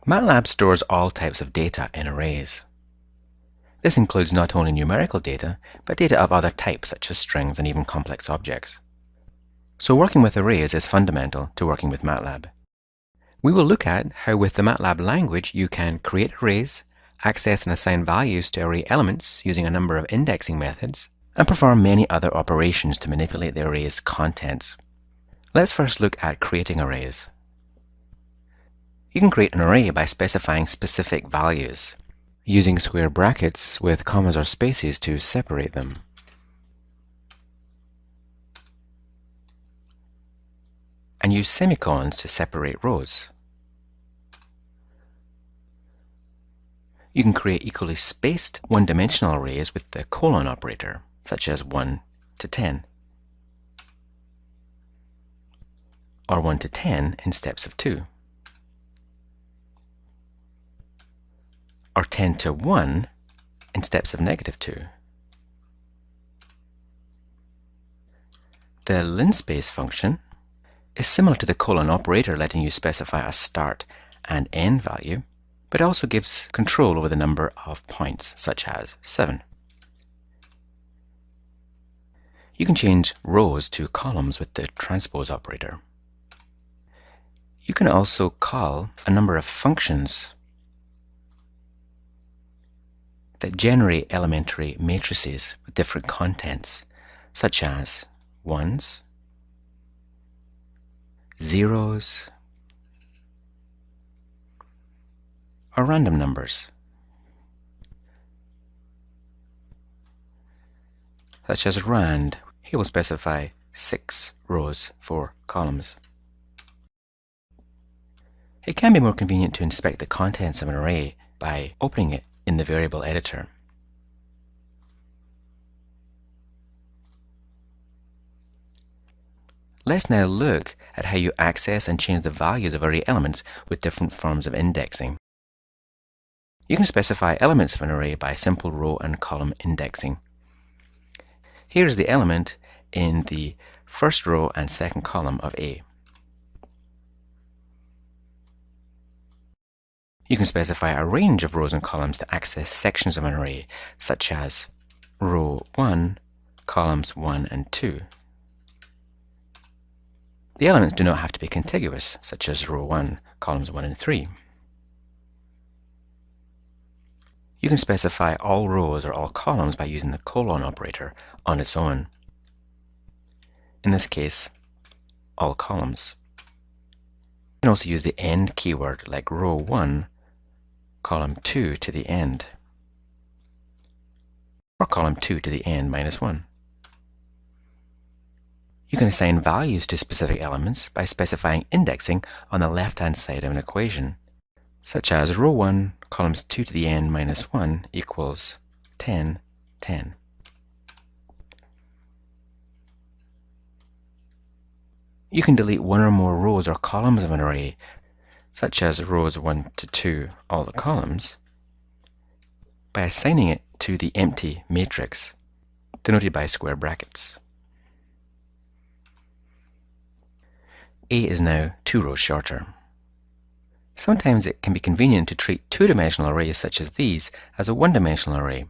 MATLAB stores all types of data in arrays. This includes not only numerical data, but data of other types such as strings and even complex objects. So working with arrays is fundamental to working with MATLAB. We will look at how with the MATLAB language you can create arrays, access and assign values to array elements using a number of indexing methods, and perform many other operations to manipulate the array's contents. Let's first look at creating arrays. You can create an array by specifying specific values, using square brackets with commas or spaces to separate them. And use semicolons to separate rows. You can create equally spaced one-dimensional arrays with the colon operator, such as 1 to 10, or 1 to 10 in steps of 2, or 10 to 1 in steps of -2. The linspace function is similar to the colon operator, letting you specify a start and end value, but also gives control over the number of points, such as 7. You can change rows to columns with the transpose operator. You can also call a number of functions that generate elementary matrices with different contents, such as ones, zeros, or random numbers, such as rand. Here we'll specify 6 rows, 4 columns. It can be more convenient to inspect the contents of an array by opening it in the variable editor. Let's now look at how you access and change the values of array elements with different forms of indexing. You can specify elements of an array by simple row and column indexing. Here is the element in the first row and second column of A. You can specify a range of rows and columns to access sections of an array, such as row 1, columns 1 and 2. The elements do not have to be contiguous, such as row 1, columns 1 and 3. You can specify all rows or all columns by using the colon operator on its own. In this case, all columns. You can also use the end keyword, like row 1, column 2 to the end, or column 2 to the end -1. You can assign values to specific elements by specifying indexing on the left-hand side of an equation, such as row 1, columns 2 to the end -1 equals 10, 10. You can delete one or more rows or columns of an array, such as rows 1 to 2, all the columns, by assigning it to the empty matrix, denoted by square brackets. A is now 2 rows shorter. Sometimes it can be convenient to treat two-dimensional arrays such as these as a one-dimensional array,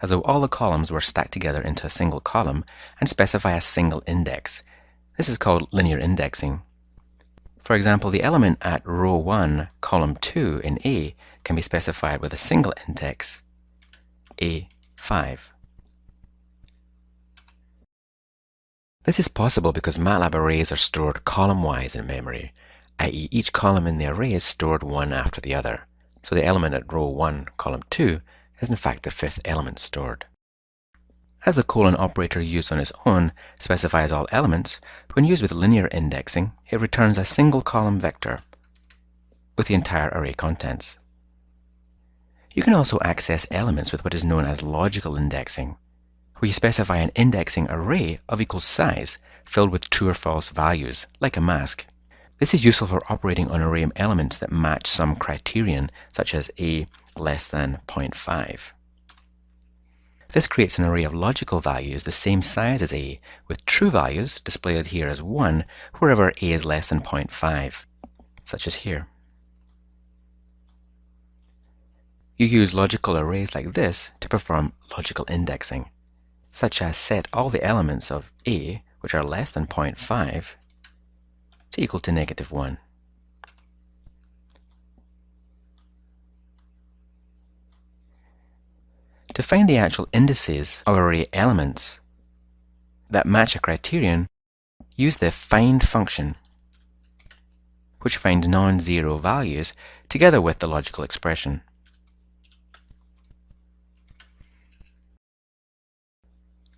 as though all the columns were stacked together into a single column, and specify a single index. This is called linear indexing. For example, the element at row 1, column 2 in A can be specified with a single index, A5. This is possible because MATLAB arrays are stored column-wise in memory, i.e. each column in the array is stored one after the other. So the element at row 1, column 2 is in fact the 5th element stored. As the colon operator used on its own specifies all elements, when used with linear indexing, it returns a single column vector with the entire array contents. You can also access elements with what is known as logical indexing, where you specify an indexing array of equal size filled with true or false values, like a mask. This is useful for operating on array elements that match some criterion, such as a less than 0.5. This creates an array of logical values the same size as a, with true values displayed here as 1 wherever a is less than 0.5, such as here. You use logical arrays like this to perform logical indexing, such as set all the elements of A, which are less than 0.5, to equal to -1. To find the actual indices of array elements that match a criterion, use the find function, which finds non-zero values together with the logical expression.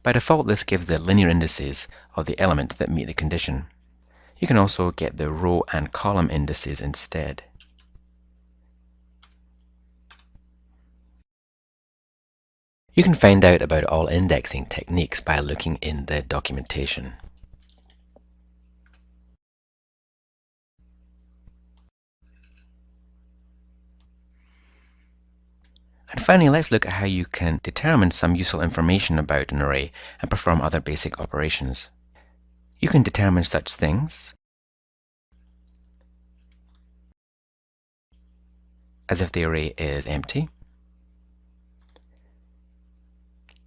By default, this gives the linear indices of the elements that meet the condition. You can also get the row and column indices instead. You can find out about all indexing techniques by looking in the documentation. And finally, let's look at how you can determine some useful information about an array and perform other basic operations. You can determine such things as if the array is empty,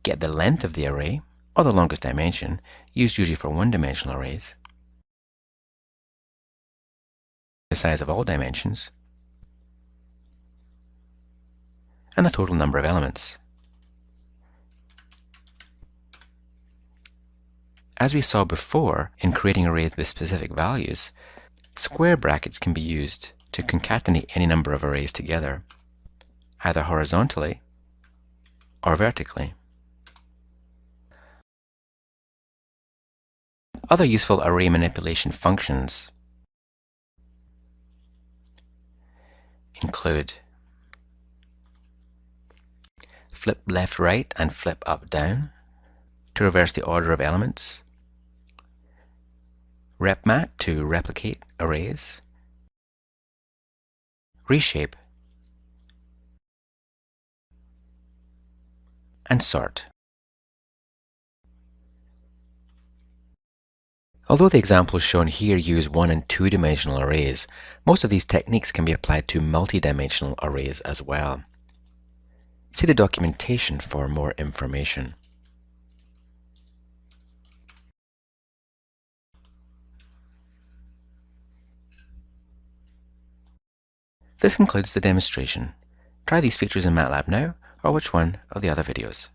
get the length of the array, or the longest dimension, used usually for one-dimensional arrays, the size of all dimensions, and the total number of elements. As we saw before in creating arrays with specific values, square brackets can be used to concatenate any number of arrays together, either horizontally or vertically. Other useful array manipulation functions include flip left right and flip up down to reverse the order of elements, repmat to replicate arrays, reshape, and sort. Although the examples shown here use one- and two-dimensional arrays, most of these techniques can be applied to multi-dimensional arrays as well. See the documentation for more information. This concludes the demonstration. Try these features in MATLAB now, or watch one of the other videos.